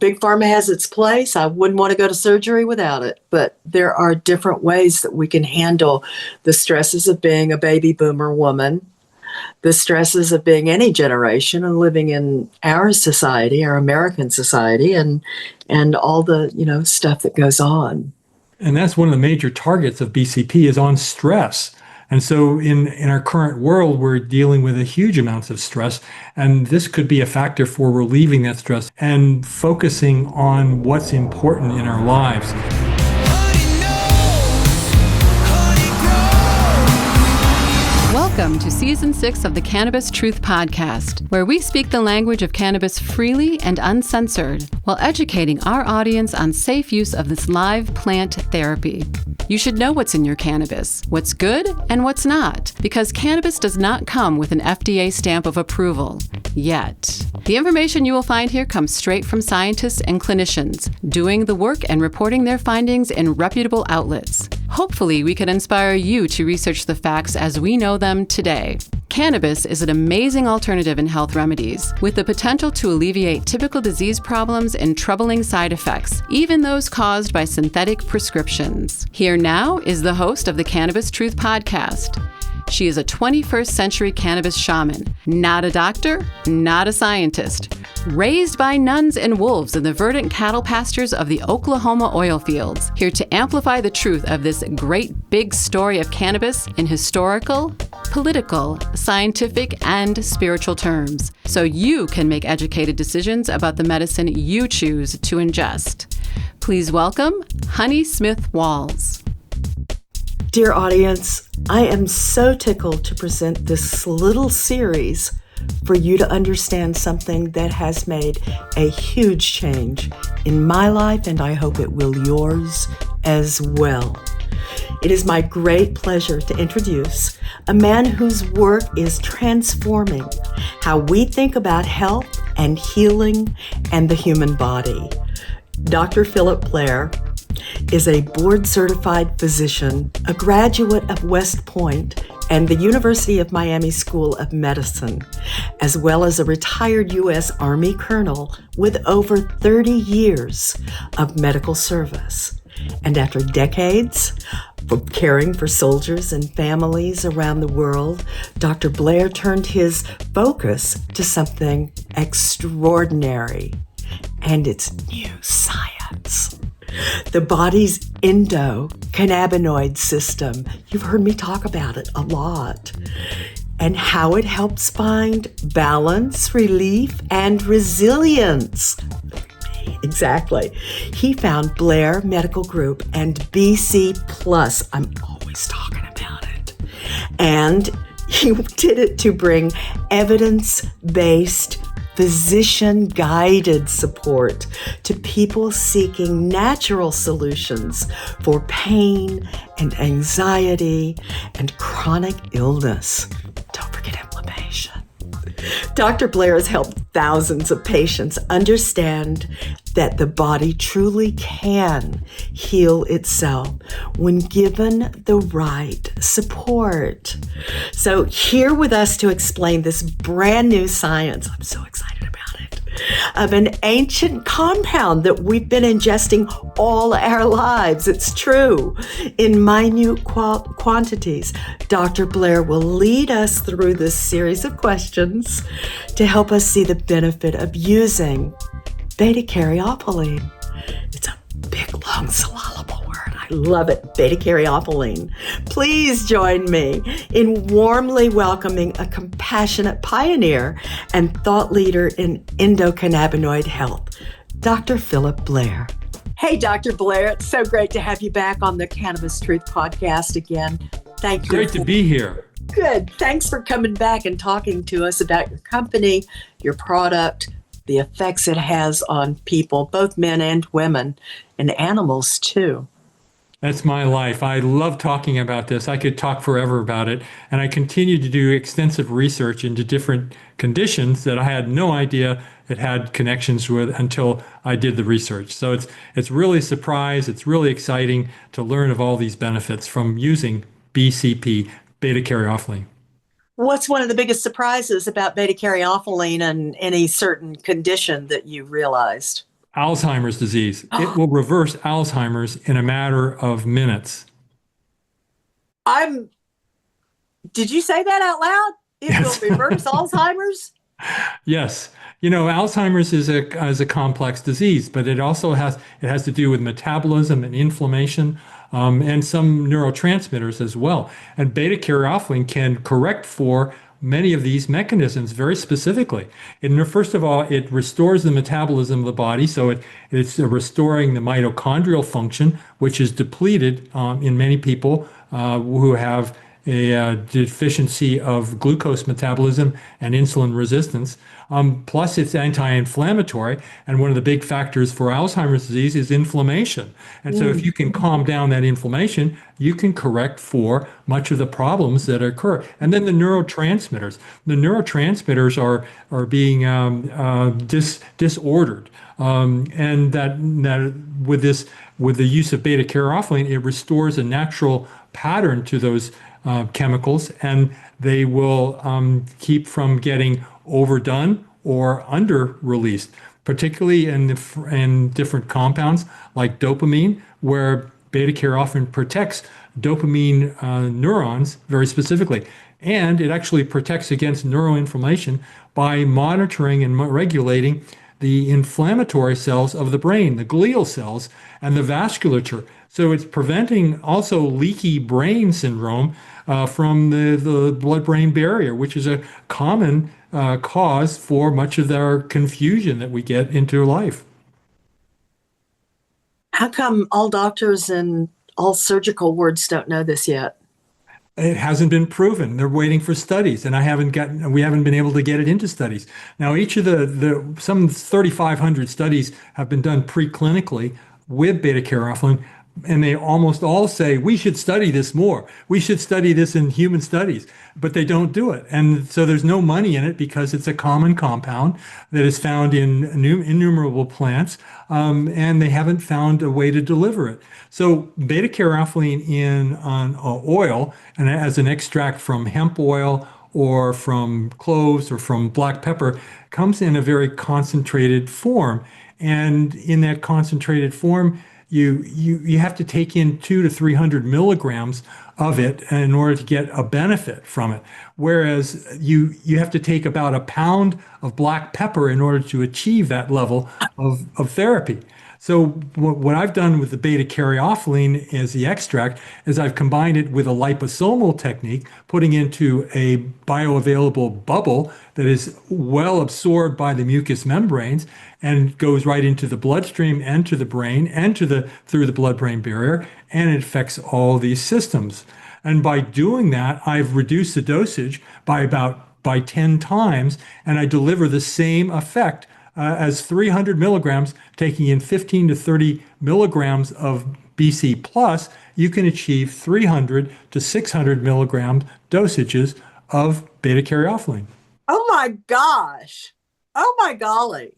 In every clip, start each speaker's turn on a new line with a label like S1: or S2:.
S1: Big Pharma has its place. I wouldn't want to go to surgery without it. But there are different ways that we can handle the stresses of being a baby boomer woman, the stresses of being any generation and living in our society, our American society, and all the, stuff that goes on.
S2: And that's one of the major targets of BCP is on stress. And so in our current world, we're dealing with a huge amounts of stress. And this could be a factor for relieving that stress and focusing on what's important in our lives.
S3: Welcome to Season 6 of the Cannabis Truth Podcast, where we speak the language of cannabis freely and uncensored, while educating our audience on safe use of this live plant therapy. You should know what's in your cannabis, what's good and what's not, because cannabis does not come with an FDA stamp of approval, yet. The information you will find here comes straight from scientists and clinicians, doing the work and reporting their findings in reputable outlets. Hopefully, we can inspire you to research the facts as we know them today. Cannabis is an amazing alternative in health remedies, with the potential to alleviate typical disease problems and troubling side effects, even those caused by synthetic prescriptions. Here now is the host of the Cannabis Truth Podcast. She is a 21st century cannabis shaman, not a doctor, not a scientist. Raised by nuns and wolves in the verdant cattle pastures of the Oklahoma oil fields, here to amplify the truth of this great big story of cannabis in historical, political, scientific, and spiritual terms, so you can make educated decisions about the medicine you choose to ingest. Please welcome Honey Smith-Walls.
S1: Dear audience, I am so tickled to present this little series for you to understand something that has made a huge change in my life, and I hope it will yours as well. It is my great pleasure to introduce a man whose work is transforming how we think about health and healing and the human body. Dr. Philip Blair is a board-certified physician, a graduate of West Point and the University of Miami School of Medicine, as well as a retired U.S. Army colonel with over 30 years of medical service. And after decades of caring for soldiers and families around the world, Dr. Blair turned his focus to something extraordinary, and it's new science. The body's endocannabinoid system. You've heard me talk about it a lot. And how it helps find balance, relief, and resilience. Exactly. He found Blair Medical Group and BC Plus. I'm always talking about it. And he did it to bring evidence-based physician-guided support to people seeking natural solutions for pain and anxiety and chronic illness. Don't forget inflammation. Dr. Blair has helped thousands of patients understand that the body truly can heal itself when given the right support. So here with us to explain this brand new science, I'm so excited about it, of an ancient compound that we've been ingesting all our lives. It's true, in minute quantities. Dr. Blair will lead us through this series of questions to help us see the benefit of using β-Caryophyllene. It's a big, long, syllable word. I love it. β-Caryophyllene. Please join me in warmly welcoming a compassionate pioneer and thought leader in endocannabinoid health, Dr. Philip Blair. Hey, Dr. Blair, it's so great to have you back on the Cannabis Truth Podcast again. Thank you.
S2: Great to be here.
S1: Good. Thanks for coming back and talking to us about your company, your product, the effects it has on people, both men and women, and animals too.
S2: That's my life. I love talking about this. I could talk forever about it. And I continue to do extensive research into different conditions that I had no idea it had connections with until I did the research. So it's really a surprise. It's really exciting to learn of all these benefits from using BCP, β-Caryophyllene.
S1: What's one of the biggest surprises about β-Caryophyllene and any certain condition that you realized?
S2: Alzheimer's disease. It will reverse Alzheimer's in a matter of minutes.
S1: Did you say that out loud? It
S2: Yes.
S1: will reverse Alzheimer's?
S2: Yes. Alzheimer's is a complex disease, but it has to do with metabolism and inflammation, and some neurotransmitters as well. And beta-caryophyllene can correct for many of these mechanisms very specifically. First of all, it restores the metabolism of the body, so it's restoring the mitochondrial function, which is depleted in many people who have a deficiency of glucose metabolism and insulin resistance. Plus, it's anti-inflammatory, and one of the big factors for Alzheimer's disease is inflammation. And so, if you can calm down that inflammation, you can correct for much of the problems that occur. And then the neurotransmitters. The neurotransmitters are being disordered, and that with the use of beta-caryophyllene, it restores a natural pattern to those chemicals, and they will keep from getting overdone or under released, particularly in different compounds like dopamine, where beta-caryophyllene protects dopamine neurons very specifically. And it actually protects against neuroinflammation by monitoring and regulating the inflammatory cells of the brain, the glial cells, and the vasculature. So it's preventing also leaky brain syndrome from the blood-brain barrier, which is a common cause for much of our confusion that we get into life.
S1: How come all doctors and all surgical wards don't know this yet?
S2: It hasn't been proven. They're waiting for studies, and we haven't been able to get it into studies. Now, each of some 3,500 studies have been done preclinically with beta-caryophyllene, and they almost all say, we should study this more. We should study this in human studies, but they don't do it. And so there's no money in it because it's a common compound that is found in innumerable plants, and they haven't found a way to deliver it. So beta-caryophyllene in oil, and as an extract from hemp oil or from cloves or from black pepper, comes in a very concentrated form. And in that concentrated form, you have to take in 200 to 300 milligrams of it in order to get a benefit from it. Whereas you have to take about a pound of black pepper in order to achieve that level of therapy. So what I've done with the beta-caryophyllene as the extract is I've combined it with a liposomal technique, putting into a bioavailable bubble that is well absorbed by the mucous membranes and goes right into the bloodstream and to the brain and through the blood-brain barrier, and it affects all these systems. And by doing that, I've reduced the dosage by 10 times, and I deliver the same effect as 300 milligrams, taking in 15 to 30 milligrams of BC plus. You can achieve 300 to 600 milligram dosages of beta-caryophyllene.
S1: Oh my gosh. Oh my golly.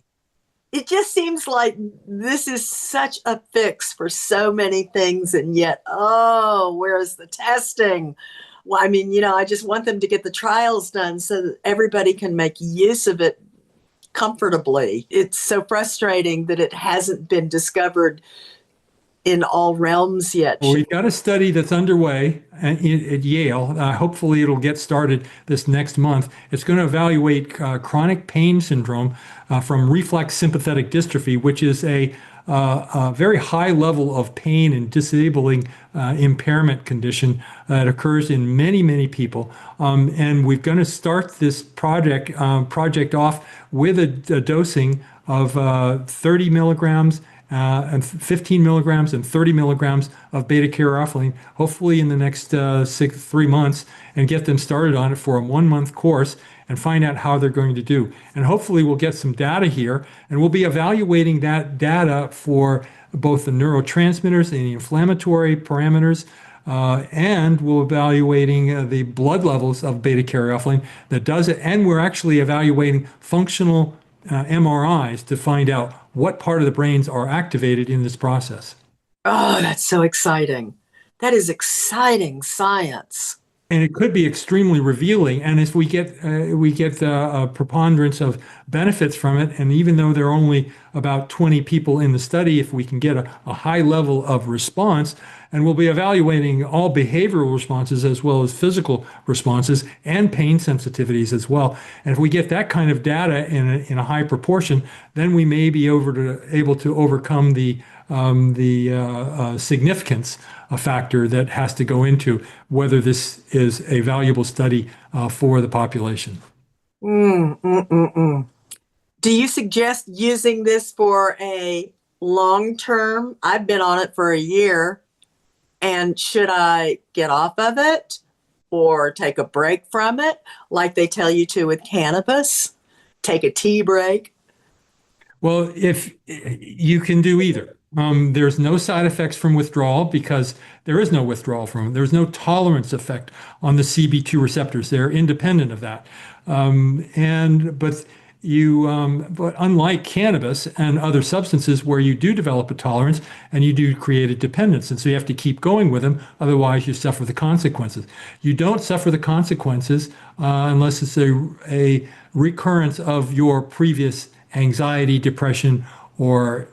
S1: It just seems like this is such a fix for so many things, and yet, where's the testing? Well, I mean, I just want them to get the trials done so that everybody can make use of it comfortably. It's so frustrating that it hasn't been discovered in all realms yet.
S2: Well, we've got a study that's underway at Yale. Hopefully it'll get started this next month. It's going to evaluate chronic pain syndrome from reflex sympathetic dystrophy, which is a very high level of pain and disabling impairment condition that occurs in many, many people. And we're going to start this project off with a dosing of 30 milligrams and 15 milligrams and 30 milligrams of beta-caryophyllene, hopefully in the next 3 months, and get them started on it for a 1-month course and find out how they're going to do. And hopefully we'll get some data here, and we'll be evaluating that data for both the neurotransmitters and the inflammatory parameters, and we're evaluating the blood levels of beta-caryophyllene that does it. And we're actually evaluating functional MRIs to find out what part of the brains are activated in this process.
S1: Oh, that's so exciting. That is exciting science.
S2: and it could be extremely revealing. And if we get a preponderance of benefits from it, and even though there are only about 20 people in the study, if we can get a high level of response, and we'll be evaluating all behavioral responses as well as physical responses and pain sensitivities as well. And if we get that kind of data in a high proportion, then we may be able to overcome the significance factor that has to go into whether this is a valuable study for the population.
S1: Do you suggest using this for a long term? I've been on it for a year. And should I get off of it or take a break from it like they tell you to with cannabis? Take a tea break?
S2: Well, if you can do either. There's no side effects from withdrawal because there is no withdrawal from it. There's no tolerance effect on the CB2 receptors. They're independent of that. But unlike cannabis and other substances where you do develop a tolerance and you do create a dependence, and so you have to keep going with them, otherwise you suffer the consequences. You don't suffer the consequences unless it's a recurrence of your previous anxiety, depression, or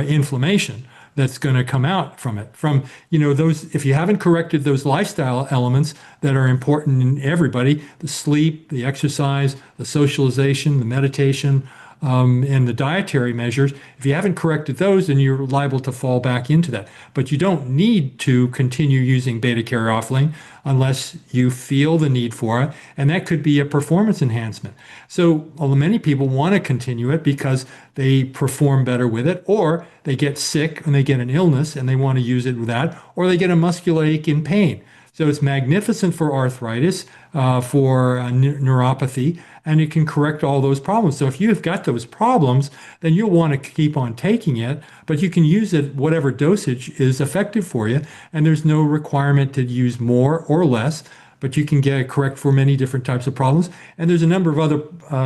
S2: inflammation that's going to come out from it. From, those, if you haven't corrected those lifestyle elements that are important in everybody, the sleep, the exercise, the socialization, the meditation, and the dietary measures, if you haven't corrected those, then you're liable to fall back into that. But you don't need to continue using beta-Caryophyllene unless you feel the need for it, and that could be a performance enhancement. So many people want to continue it because they perform better with it, or they get sick and they get an illness and they want to use it with that, or they get a muscular ache in pain. So it's magnificent for arthritis, for neuropathy, and it can correct all those problems. So if you've got those problems, then you'll want to keep on taking it, but you can use it whatever dosage is effective for you, and there's no requirement to use more or less, but you can get it correct for many different types of problems. And there's a number of other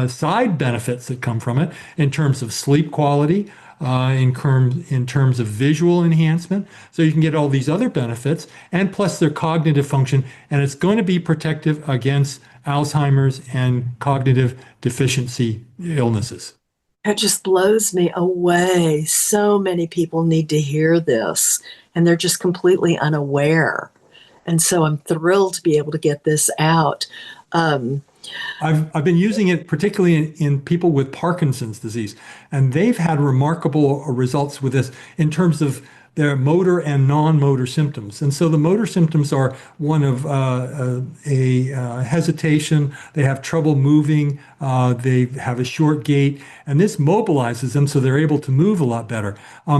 S2: side benefits that come from it in terms of sleep quality, in terms of visual enhancement. So you can get all these other benefits, and plus their cognitive function, and it's going to be protective against Alzheimer's and cognitive deficiency illnesses.
S1: It just blows me away. So many people need to hear this, and they're just completely unaware. And so I'm thrilled to be able to get this out.
S2: I've been using it particularly in people with Parkinson's disease, and they've had remarkable results with this in terms of their motor and non-motor symptoms. And so the motor symptoms are one of hesitation, they have trouble moving, they have a short gait, and this mobilizes them so they're able to move a lot better.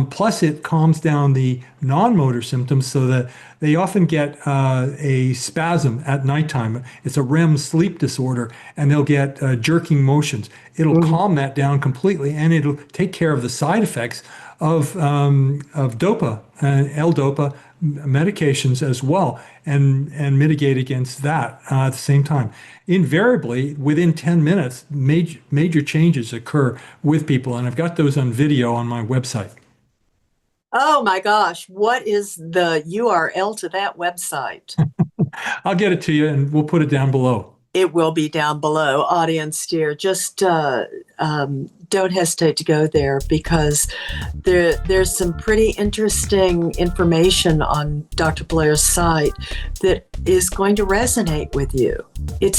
S2: Plus it calms down the non-motor symptoms so that they often get a spasm at nighttime. It's a REM sleep disorder, and they'll get jerking motions. It'll calm that down completely, and it'll take care of the side effects of DOPA and L-DOPA medications as well, and mitigate against that at the same time. Invariably, within 10 minutes, major changes occur with people, and I've got those on video on my website.
S1: Oh my gosh, what is the URL to that website?
S2: I'll get it to you, and we'll put it down below.
S1: It will be down below. Audience dear, just don't hesitate to go there, because there's some pretty interesting information on Dr. Blair's site that is going to resonate with you. You're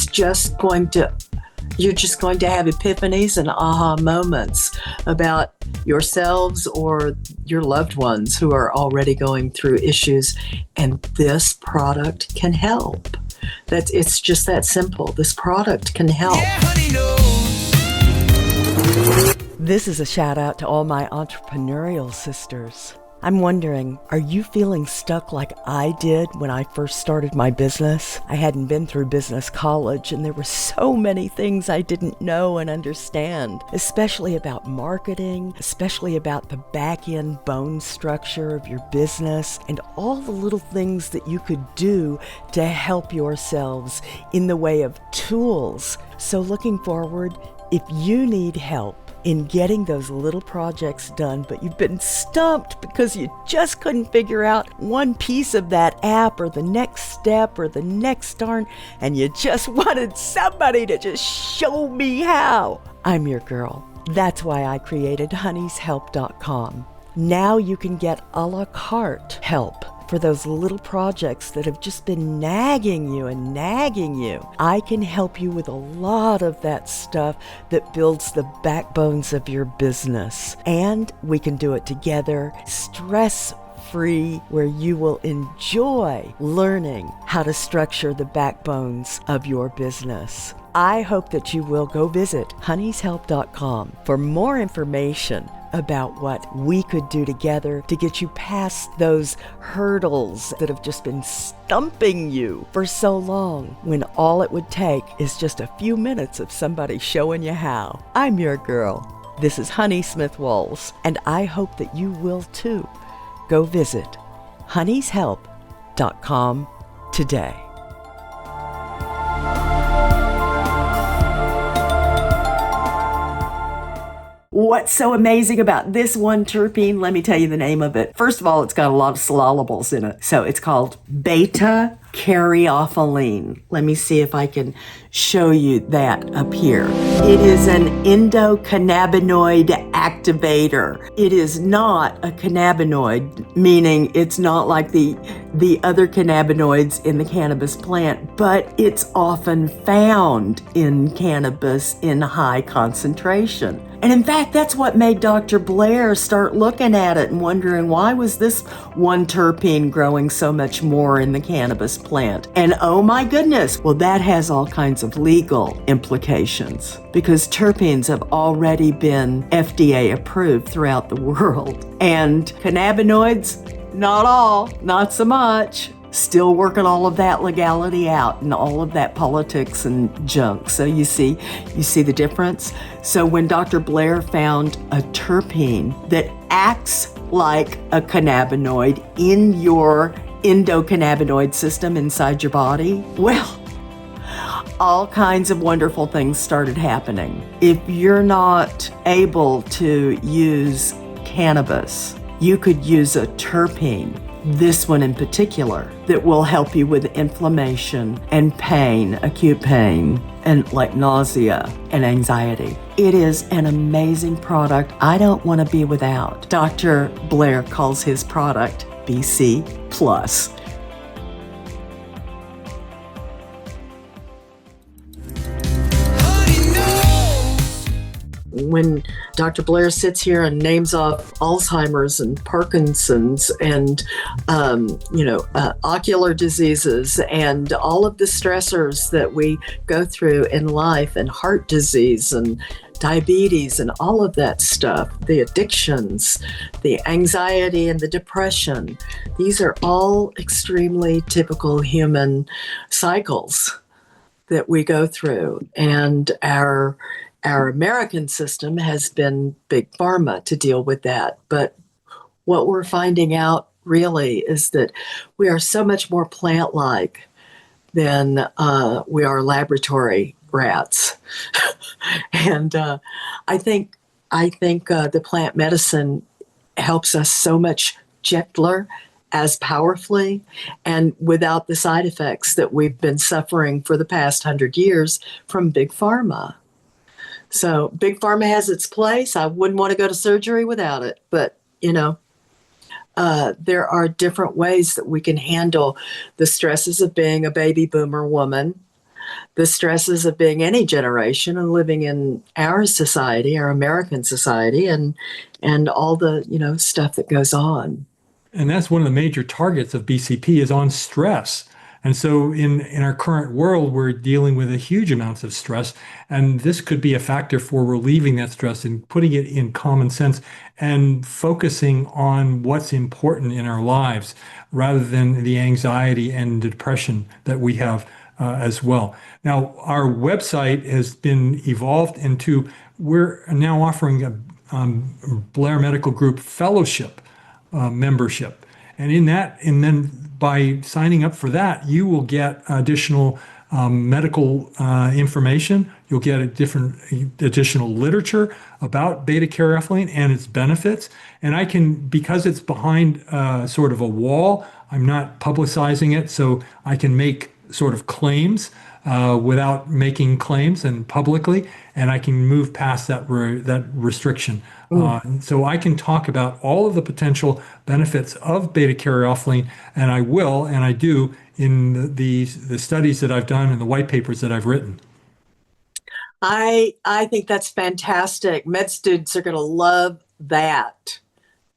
S1: just going to have epiphanies and aha moments about yourselves or your loved ones who are already going through issues, and this product can help. It's just that simple. This product can help.
S4: Yeah, honey, no.
S1: This is a shout out to all my entrepreneurial sisters. I'm wondering, are you feeling stuck like I did when I first started my business? I hadn't been through business college, and there were so many things I didn't know and understand, especially about marketing, especially about the back-end bone structure of your business, and all the little things that you could do to help yourselves in the way of tools. So looking forward, if you need help in getting those little projects done, but you've been stumped because you just couldn't figure out one piece of that app or the next step or the next darn, and you just wanted somebody to just show me how. I'm your girl. That's why I created honeyshelp.com. Now you can get a la carte help for those little projects that have just been nagging you. I can help you with a lot of that stuff that builds the backbones of your business. And we can do it together, stress-free, where you will enjoy learning how to structure the backbones of your business. I hope that you will go visit honeyshelp.com for more information about what we could do together to get you past those hurdles that have just been stumping you for so long, when all it would take is just a few minutes of somebody showing you how. I'm your girl. This is Honey Smith Walls, and I hope that you will too. Go visit honeyshelp.com today. What's so amazing about this one terpene? Let me tell you the name of it. First of all, it's got a lot of syllables in it. So it's called β-Caryophyllene. Let me see if I can show you that up here. It is an endocannabinoid activator. It is not a cannabinoid, meaning it's not like the other cannabinoids in the cannabis plant, but it's often found in cannabis in high concentration. And in fact, that's what made Dr. Blair start looking at it and wondering, why was this one terpene growing so much more in the cannabis plant? And oh my goodness, well, that has all kinds of legal implications, because terpenes have already been FDA approved throughout the world. And cannabinoids, not all, not so much. Still working all of that legality out and all of that politics and junk. So you see the difference? So when Dr. Blair found a terpene that acts like a cannabinoid in your endocannabinoid system inside your body, well, all kinds of wonderful things started happening. If you're not able to use cannabis, you could use a terpene, this one in particular, that will help you with inflammation and pain, acute pain, and like nausea and anxiety. It is an amazing product I don't want to be without. Dr. Blair calls his product BC Plus. When Dr. Blair sits here and names off Alzheimer's and Parkinson's and, ocular diseases and all of the stressors that we go through in life, and heart disease and diabetes and all of that stuff, the addictions, the anxiety and the depression, these are all extremely typical human cycles that we go through. And our American system has been big pharma to deal with that. But what we're finding out really is that we are so much more plant-like than we are laboratory rats. And I think the plant medicine helps us so much gentler, as powerfully, and without the side effects that we've been suffering for the past 100 years from big pharma. So big pharma has its place. I wouldn't want to go to surgery without it. But, there are different ways that we can handle the stresses of being a baby boomer woman, the stresses of being any generation and living in our society, our American society, and all the, stuff that goes on.
S2: And that's one of the major targets of BCP is on stress. And so in our current world, we're dealing with a huge amounts of stress, and this could be a factor for relieving that stress and putting it in common sense and focusing on what's important in our lives rather than the anxiety and depression that we have as well. Now, our website has been evolved into, we're now offering a Blair Medical Group fellowship membership. And then by signing up for that, you will get additional medical information. You'll get a different additional literature about beta-caryophyllene and its benefits. And I can, because it's behind sort of a wall, I'm not publicizing it, so I can make sort of claims without making claims and publicly, and I can move past that restriction. So I can talk about all of the potential benefits of beta-caryophyllene, and I will, and I do in the studies that I've done and the white papers that I've written.
S1: I think that's fantastic. Med students are going to love that.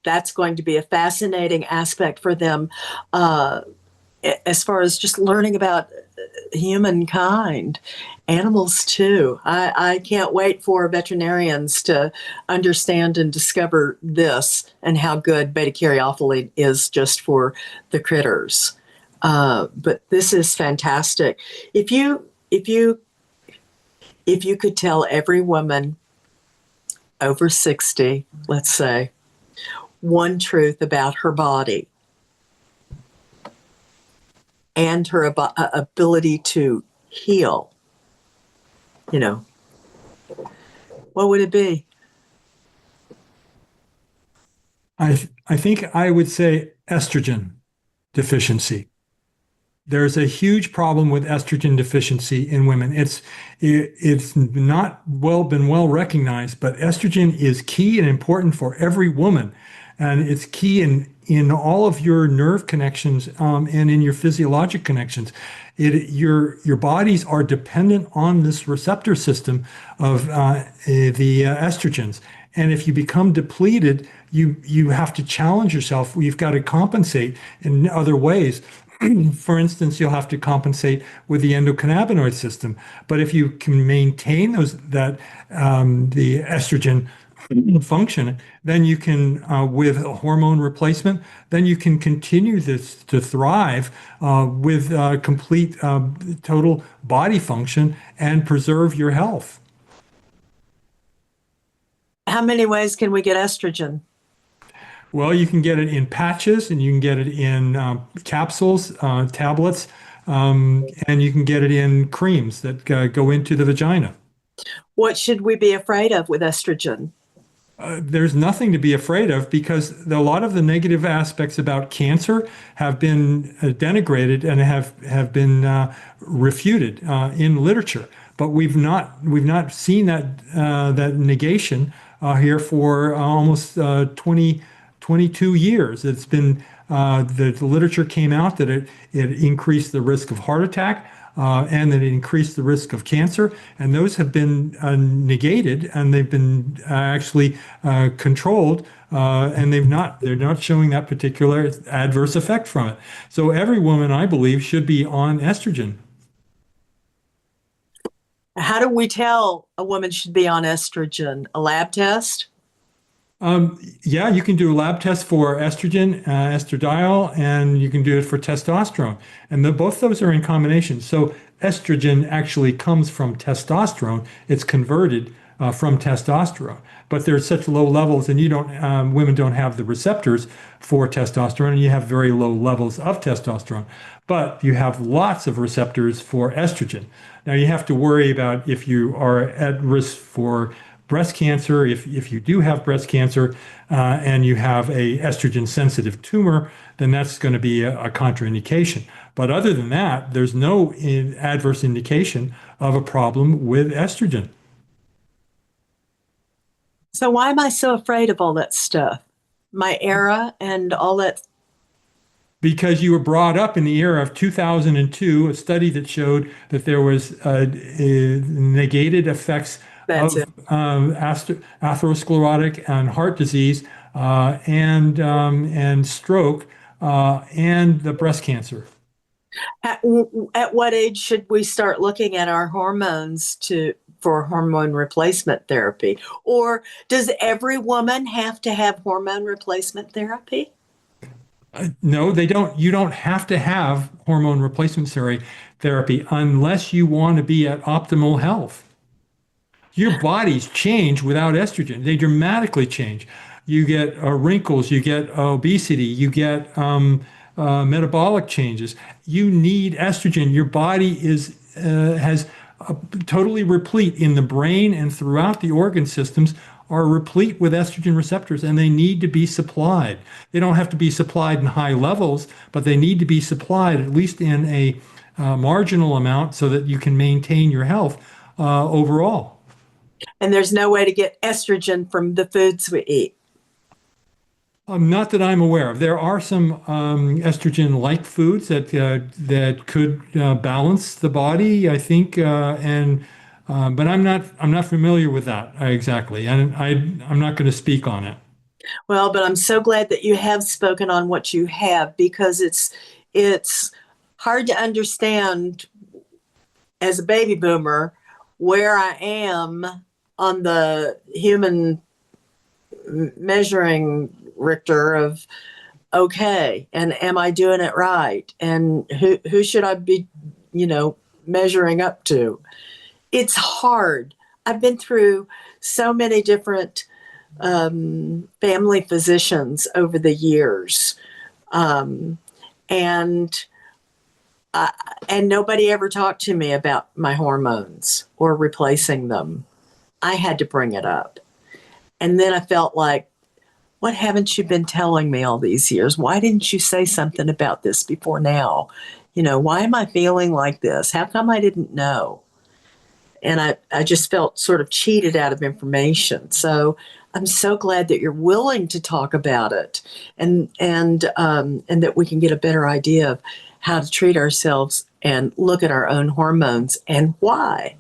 S1: That's going to be a fascinating aspect for them as far as just learning about humankind, animals too. I can't wait for veterinarians to understand and discover this and how good beta-caryophyllene is just for the critters. But this is fantastic. If you could tell every woman over 60, let's say, one truth about her body and her ability to heal, what would it be?
S2: I think I would say estrogen deficiency. There's a huge problem with estrogen deficiency in women. It's not been well recognized, but estrogen is key and important for every woman. And it's key in all of your nerve connections and in your physiologic connections. Your bodies are dependent on this receptor system of the estrogens. And if you become depleted, you have to challenge yourself. You've got to compensate in other ways. For instance, you'll have to compensate with the endocannabinoid system. But if you can maintain the estrogen function, then you can, with a hormone replacement, then you can continue this to thrive with complete total body function and preserve your health.
S1: How many ways can we get estrogen?
S2: Well, you can get it in patches, and you can get it in capsules, tablets, and you can get it in creams that go into the vagina.
S1: What should we be afraid of with estrogen?
S2: There's nothing to be afraid of, because a lot of the negative aspects about cancer have been denigrated and have been refuted in literature. But we've not seen that negation here for almost 22 years. It's been the literature came out that it increased the risk of heart attack. And that it increased the risk of cancer, and those have been negated, and they've been actually controlled, and they're not showing that particular adverse effect from it. So every woman, I believe, should be on estrogen.
S1: How do we tell a woman should be on estrogen? A lab test?
S2: Yeah, you can do a lab test for estrogen, estradiol, and you can do it for testosterone. And both those are in combination. So estrogen actually comes from testosterone. It's converted from testosterone. But there's such low levels, and women don't have the receptors for testosterone, and you have very low levels of testosterone. But you have lots of receptors for estrogen. Now you have to worry about if you are at risk for breast cancer, if you do have breast cancer and you have a estrogen sensitive tumor, then that's going to be a contraindication. But other than that, there's no adverse indication of a problem with estrogen.
S1: So why am I so afraid of all that stuff? My era and all that?
S2: Because you were brought up in the era of 2002, a study that showed that there was negated effects of atherosclerotic and heart disease and stroke and the breast cancer.
S1: At what age should we start looking at our hormones for hormone replacement therapy? Or does every woman have to have hormone replacement therapy?
S2: No, they don't. You don't have to have hormone replacement therapy unless you want to be at optimal health. Your bodies change without estrogen. They dramatically change. You get wrinkles, you get obesity, you get metabolic changes. You need estrogen. Your body is has totally replete in the brain and throughout the organ systems are replete with estrogen receptors, and they need to be supplied. They don't have to be supplied in high levels, but they need to be supplied at least in a marginal amount so that you can maintain your health overall.
S1: And there's no way to get estrogen from the foods we eat.
S2: Not that I'm aware of. There are some estrogen-like foods that could balance the body, I think, but I'm not familiar with that exactly, and I'm not going to speak on it.
S1: Well, but I'm so glad that you have spoken on what you have, because it's hard to understand as a baby boomer where I am on the human measuring Richter of okay, and am I doing it right, and who should I be measuring up to. It's hard. I've been through so many different family physicians over the years, and nobody ever talked to me about my hormones or replacing them. I had to bring it up, and then I felt like, what haven't you been telling me all these years? Why didn't you say something about this before now? Why am I feeling like this? How come I didn't know? And I just felt sort of cheated out of information. So I'm so glad that you're willing to talk about it, and that we can get a better idea of how to treat ourselves and look at our own hormones and why.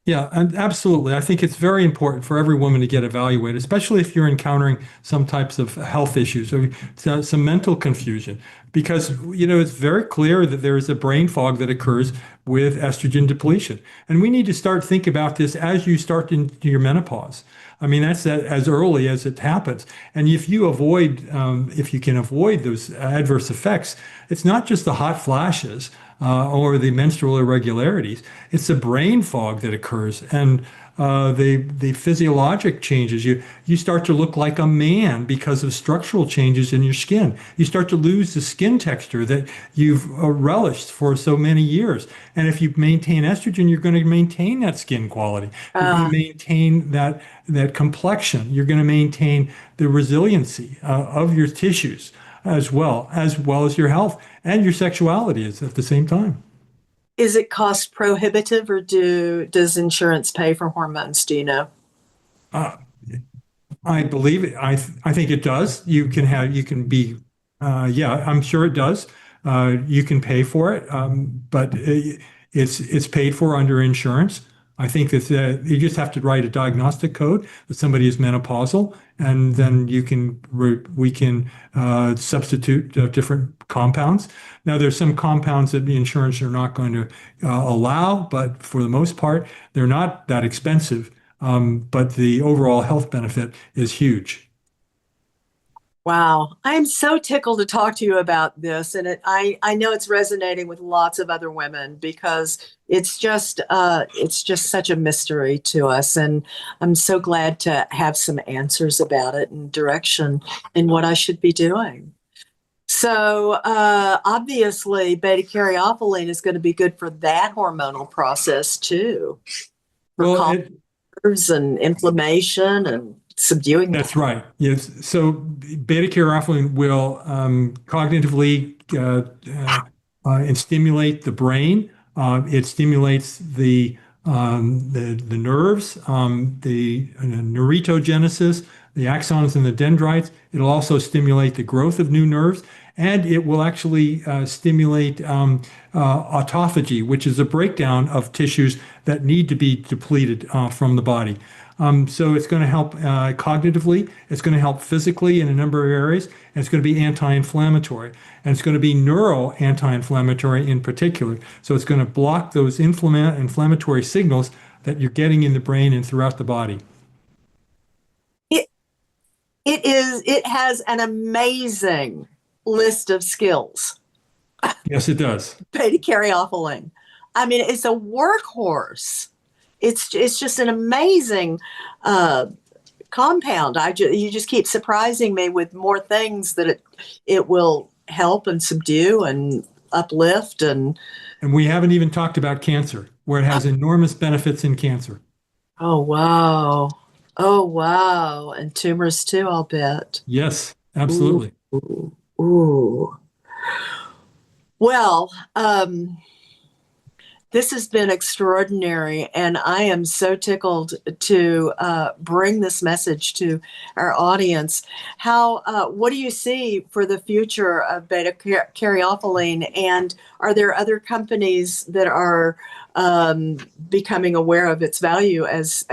S2: Yeah, and absolutely. I think it's very important for every woman to get evaluated, especially if you're encountering some types of health issues or some mental confusion, because, it's very clear that there is a brain fog that occurs with estrogen depletion. And we need to start thinking about this as you start into your menopause. I mean, that's as early as it happens. And if you can avoid those adverse effects, it's not just the hot flashes or the menstrual irregularities. It's the brain fog that occurs, and the physiologic changes. You start to look like a man because of structural changes in your skin. You start to lose the skin texture that you've relished for so many years. And if you maintain estrogen, you're going to maintain that skin quality. You're going to maintain that complexion. You're going to maintain the resiliency of your tissues as well as your health and your sexuality is at the same time.
S1: Is it cost prohibitive, or does insurance pay for hormones? Do you know?
S2: I believe it. I think it does. I'm sure it does. You can pay for it, but it's paid for under insurance. I think that you just have to write a diagnostic code that somebody is menopausal, and then we can substitute different compounds. Now, there's some compounds that the insurance are not going to allow, but for the most part, they're not that expensive. But the overall health benefit is huge.
S1: Wow. I'm so tickled to talk to you about this. And I know it's resonating with lots of other women, because it's just such a mystery to us. And I'm so glad to have some answers about it and direction in what I should be doing. So obviously, beta-Caryophyllene is going to be good for that hormonal process too. For nerves and inflammation and subduing.
S2: That's right. Yes. So beta-Caryophyllene will cognitively and stimulate the brain. It stimulates the nerves, the neuritogenesis, the axons and the dendrites. It'll also stimulate the growth of new nerves, and it will actually stimulate autophagy, which is a breakdown of tissues that need to be depleted from the body. So it's going to help cognitively, it's going to help physically in a number of areas, and it's going to be anti-inflammatory. And it's going to be neuro-anti-inflammatory in particular. So it's going to block those inflammatory signals that you're getting in the brain and throughout the body.
S1: It has an amazing list of skills.
S2: Yes, it does.
S1: Beta-Caryophyllene. I mean, it's a workhorse. It's just an amazing compound. You just keep surprising me with more things that it will help and subdue and uplift and
S2: we haven't even talked about cancer, where it has enormous benefits in cancer.
S1: oh wow. Oh wow. And tumors too, I'll bet.
S2: Yes,
S1: Ooh.
S2: absolutely.
S1: Ooh. Well, this has been extraordinary, and I am so tickled to bring this message to our audience. What do you see for the future of beta-caryophyllene, and are there other companies that are becoming aware of its value as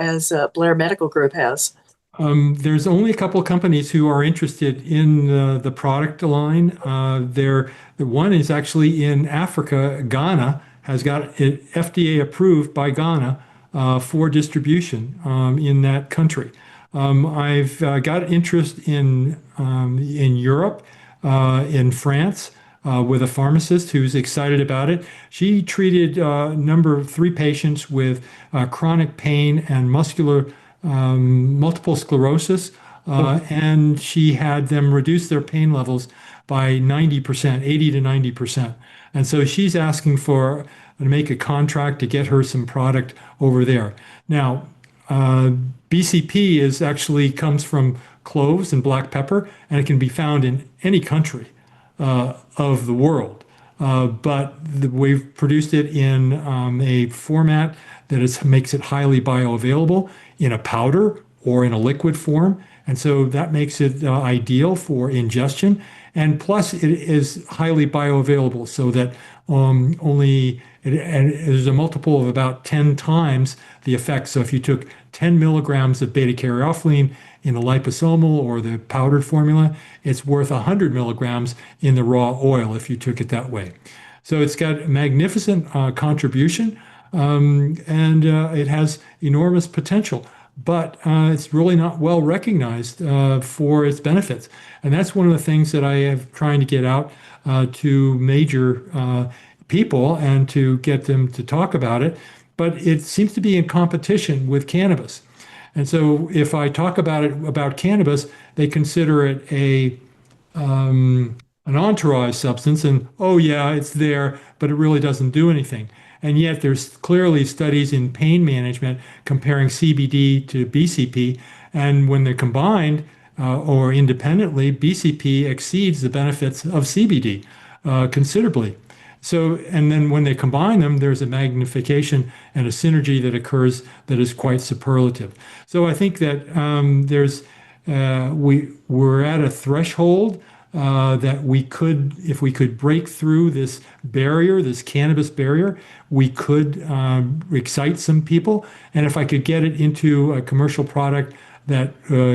S1: Blair Medical Group has?
S2: There's only a couple of companies who are interested in the product line. The one is actually in Africa. Ghana has got it FDA approved by Ghana for distribution in that country. I've got interest in Europe, in France, with a pharmacist who's excited about it. She treated a number of 3 patients with chronic pain and multiple sclerosis, and she had them reduce their pain levels by 90%, 80 to 90%. And so she's asking to make a contract to get her some product over there. Now, BCP comes from cloves and black pepper, and it can be found in any country of the world. But we've produced it in a format that makes it highly bioavailable in a powder or in a liquid form. And so that makes it ideal for ingestion. And plus, it is highly bioavailable so that there's a multiple of about 10 times the effect. So if you took 10 milligrams of beta-caryophyllene in the liposomal or the powdered formula, it's worth 100 milligrams in the raw oil if you took it that way. So it's got magnificent contribution, and it has enormous potential, but it's really not well recognized for its benefits. And that's one of the things that I am trying to get out to major people and to get them to talk about it. But it seems to be in competition with cannabis. And so if I talk about cannabis, they consider it an entourage substance, and oh yeah, it's there, but it really doesn't do anything. And yet there's clearly studies in pain management comparing CBD to BCP, and when they're combined or independently, BCP exceeds the benefits of CBD considerably. So, and then when they combine them, there's a magnification and a synergy that occurs that is quite superlative. So I think that we're at a threshold that we could, if we could break through this barrier, this cannabis barrier, we could excite some people. And if I could get it into a commercial product that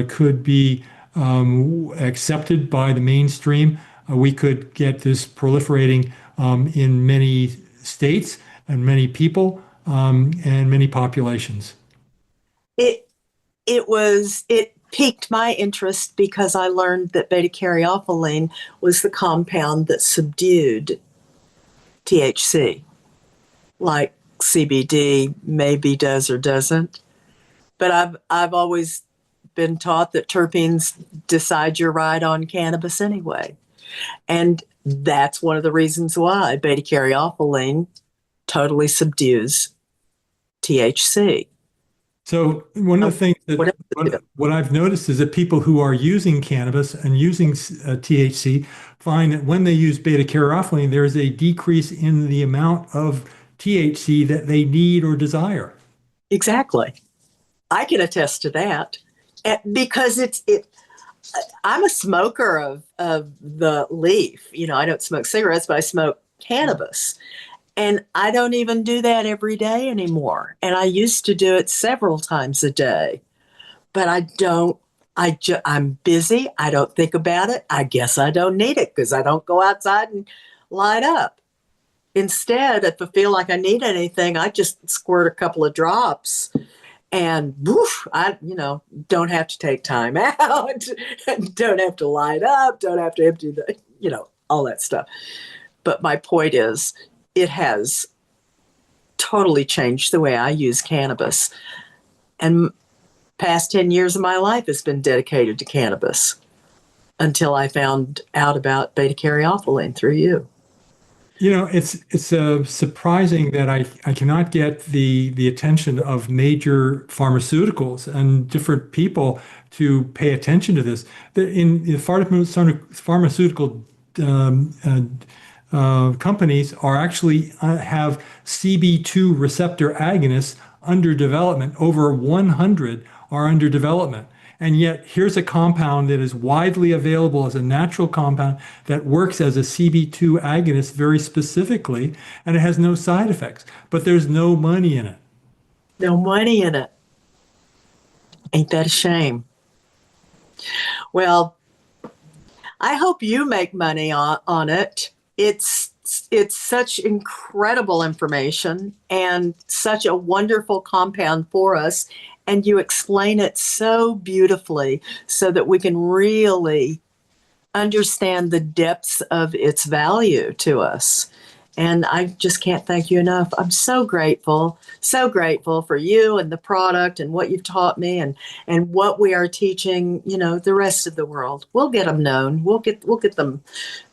S2: could be accepted by the mainstream, we could get this proliferating in many states and many people and many populations. It
S1: piqued my interest because I learned that beta-caryophyllene was the compound that subdued THC, like CBD maybe does or doesn't. But I've always been taught that terpenes decide your ride on cannabis anyway. And that's one of the reasons why beta-caryophyllene totally subdues THC.
S2: So one of the things that what I've noticed is that people who are using cannabis and using THC find that when they use beta-caryophyllene, there is a decrease in the amount of THC that they need or desire.
S1: Exactly. I can attest to that because I'm a smoker of the leaf. You know, I don't smoke cigarettes, but I smoke cannabis. And I don't even do that every day anymore. And I used to do it several times a day. But I'm busy. I don't think about it. I guess I don't need it because I don't go outside and light up. Instead, if I feel like I need anything, I just squirt a couple of drops and woof, I don't have to take time out, don't have to light up, don't have to empty all that stuff. But my point is, it has totally changed the way I use cannabis. And past 10 years of my life has been dedicated to cannabis until I found out about beta-caryophyllene through you.
S2: It's surprising that I cannot get the attention of major pharmaceuticals and different people to pay attention to this. In the pharmaceutical companies are actually have CB2 receptor agonists under development. Over 100 are under development. And yet here's a compound that is widely available as a natural compound that works as a CB2 agonist very specifically, and it has no side effects, but there's no money in it.
S1: No money in it. Ain't that a shame? Well, I hope you make money on it. It's such incredible information and such a wonderful compound for us. And you explain it so beautifully so that we can really understand the depths of its value to us. And I just can't thank you enough. I'm so grateful for you and the product and what you've taught me and what we are teaching, the rest of the world. We'll get them known. We'll get them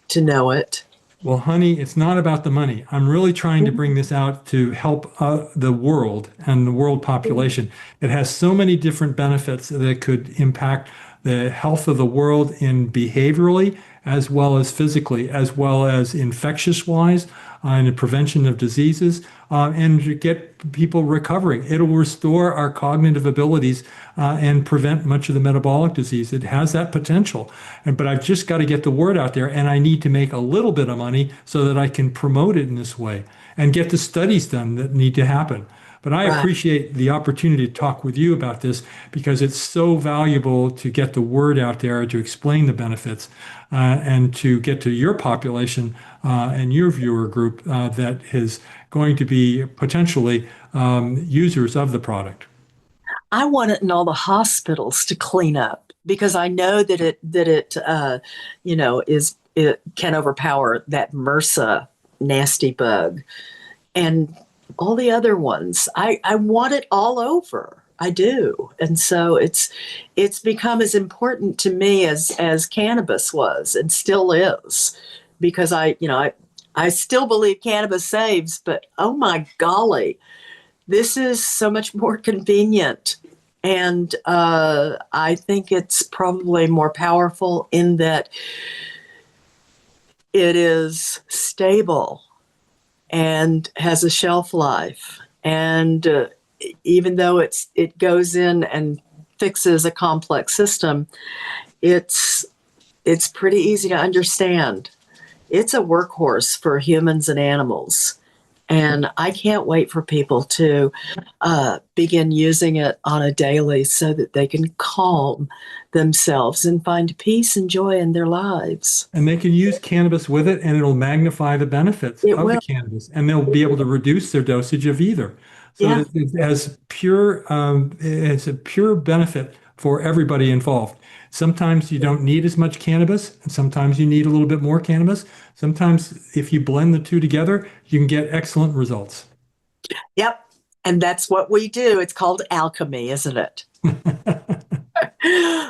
S1: to know it.
S2: Well, honey, it's not about the money. I'm really trying to bring this out to help the world and the world population. It has so many different benefits that could impact the health of the world in behaviorally, as well as physically, as well as infectious-wise, and the prevention of diseases, and to get people recovering. It'll restore our cognitive abilities and prevent much of the metabolic disease. It has that potential. But I've just got to get the word out there, and I need to make a little bit of money so that I can promote it in this way and get the studies done that need to happen. But I appreciate the opportunity to talk with you about this because it's so valuable to get the word out there, to explain the benefits, and to get to your population and your viewer group that is going to be potentially users of the product.
S1: I want it in all the hospitals to clean up because I know that it can overpower that MRSA nasty bug and all the other ones. I want it all over. I do. And so it's become as important to me as cannabis was and still is, because I still believe cannabis saves, but oh my golly, this is so much more convenient. And I think it's probably more powerful in that it is stable and has a shelf life. And even though it goes in and fixes a complex system, it's pretty easy to understand. It's a workhorse for humans and animals. And I can't wait for people to begin using it on a daily so that they can calm themselves and find peace and joy in their lives.
S2: And they can use cannabis with it, and it'll magnify the benefits of the cannabis, and they'll be able to reduce their dosage of either. So it has it's a pure benefit for everybody involved. Sometimes you don't need as much cannabis, and sometimes you need a little bit more cannabis. Sometimes if you blend the two together, you can get excellent results.
S1: Yep. And that's what we do. It's called alchemy, isn't it?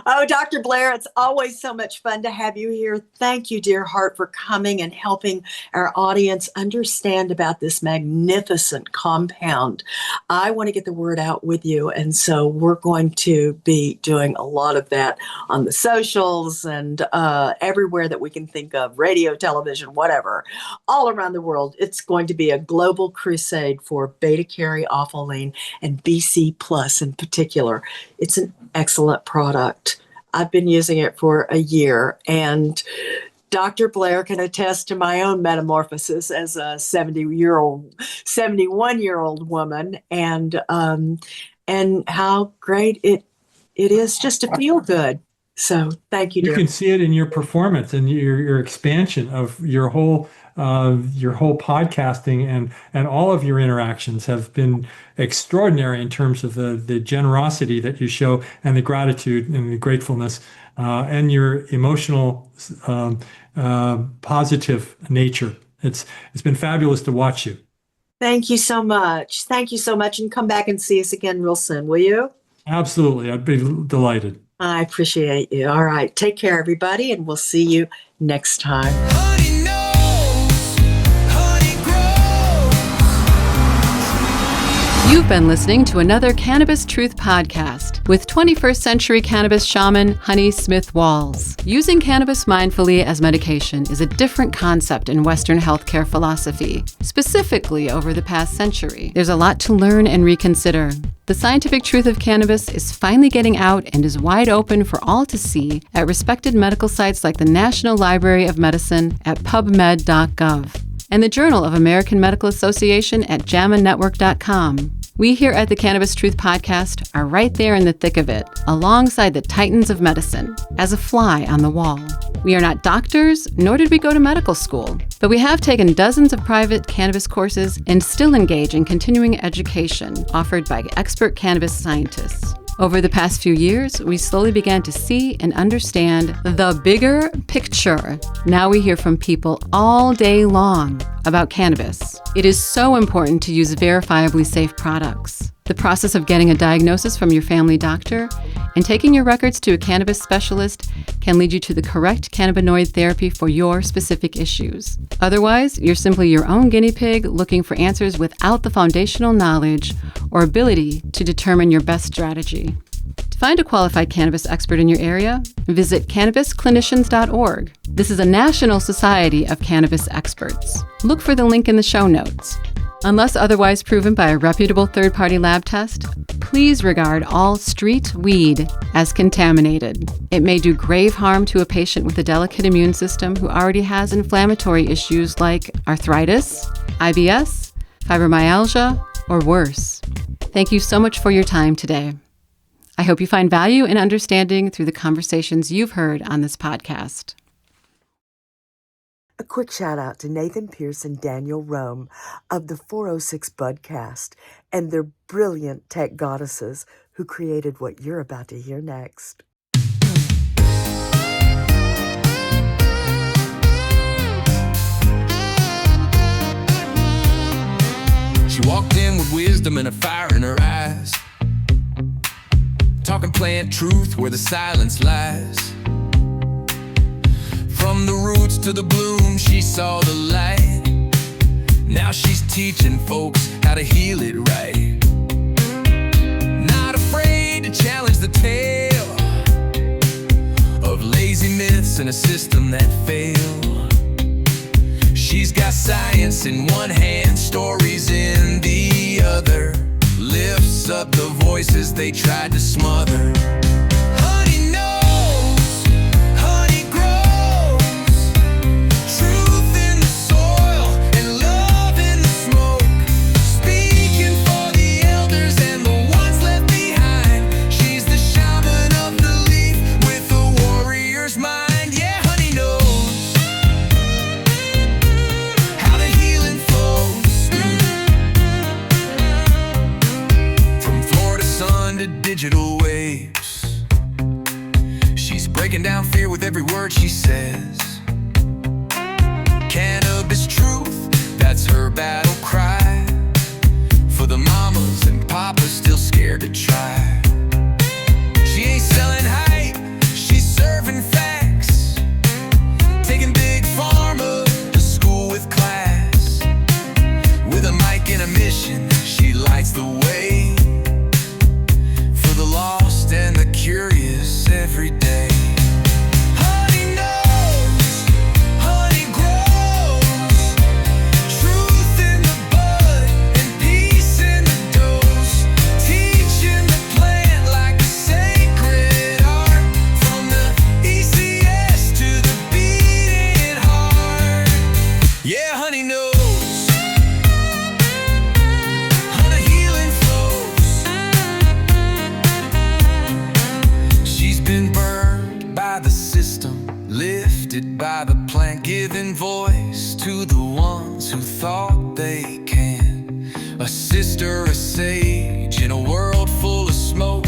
S1: Oh, Dr. Blair, it's always so much fun to have you here. Thank you, dear heart, for coming and helping our audience understand about this magnificent compound. I want to get the word out with you, and so we're going to be doing a lot of that on the socials and everywhere that we can think of, radio, television, whatever, all around the world. It's going to be a global crusade for β-Caryophyllene and BC Plus in particular. It's an excellent product. I've been using it for a year, and Dr. Blair can attest to my own metamorphosis as a 71-year-old woman, and how great it is just to feel good. So thank you, dear.
S2: You can see it in your performance and your expansion of your whole podcasting and all of your interactions have been extraordinary in terms of the generosity that you show and the gratitude and the gratefulness and your emotional positive nature. It's been fabulous to watch you.
S1: Thank you so much. Thank you so much. And come back and see us again real soon, will you?
S2: Absolutely. I'd be delighted.
S1: I appreciate you. All right. Take care, everybody, and we'll see you next time.
S3: You've been listening to another Cannabis Truth Podcast with 21st century cannabis shaman Honey Smith Walls. Using cannabis mindfully as medication is a different concept in Western healthcare philosophy, specifically over the past century. There's a lot to learn and reconsider. The scientific truth of cannabis is finally getting out and is wide open for all to see at respected medical sites like the National Library of Medicine at pubmed.gov. And the Journal of American Medical Association at JAMAnetwork.com. We here at the Cannabis Truth Podcast are right there in the thick of it, alongside the titans of medicine, as a fly on the wall. We are not doctors, nor did we go to medical school, but we have taken dozens of private cannabis courses and still engage in continuing education offered by expert cannabis scientists. Over the past few years, we slowly began to see and understand the bigger picture. Now we hear from people all day long about cannabis. It is so important to use verifiably safe products. The process of getting a diagnosis from your family doctor and taking your records to a cannabis specialist can lead you to the correct cannabinoid therapy for your specific issues. Otherwise, you're simply your own guinea pig looking for answers without the foundational knowledge or ability to determine your best strategy. To find a qualified cannabis expert in your area, visit cannabisclinicians.org. This is a national society of cannabis experts. Look for the link in the show notes. Unless otherwise proven by a reputable third-party lab test, please regard all street weed as contaminated. It may do grave harm to a patient with a delicate immune system who already has inflammatory issues like arthritis, IBS, fibromyalgia, or worse. Thank you so much for your time today. I hope you find value and understanding through the conversations you've heard on this podcast.
S1: A quick shout out to Nathan Pierce and Daniel Rome of the 406 Budcast and their brilliant tech goddesses who created what you're about to hear next.
S4: She walked in with wisdom and a fire in her eyes, talking plant truth where the silence lies. From the roots to the bloom, she saw the light. Now she's teaching folks how to heal it right. Not afraid to challenge the tale of lazy myths and a system that failed. She's got science in one hand, stories in the other. Lifts up the voices they tried to smother. Honey knows, honey grows. Truth in the soil and love in the smoke. Speaking for the elders and the ones left behind. She's the shaman of the leaf with a warrior's mind. Yeah, honey knows how the healing flows. From Florida sun to digital waves, she's breaking down fear with every word she says. Cannabis truth, that's her battle cry. For the mamas and papas still scared to try. She ain't selling hype, she's serving facts. Taking big pharma to school with class. With a mic and a mission, she lights the way for the lost and the curious every day. Honey knows, honey grows. Truth in the bud and peace in the dose. Teaching the plant like a sacred art. From the ECS to the beating heart. Yeah, honey knows. How the healing flows. She's been burned by the system, lifted by the plant, giving voice to the ones who thought they can. A sister, a sage in a world full of smoke.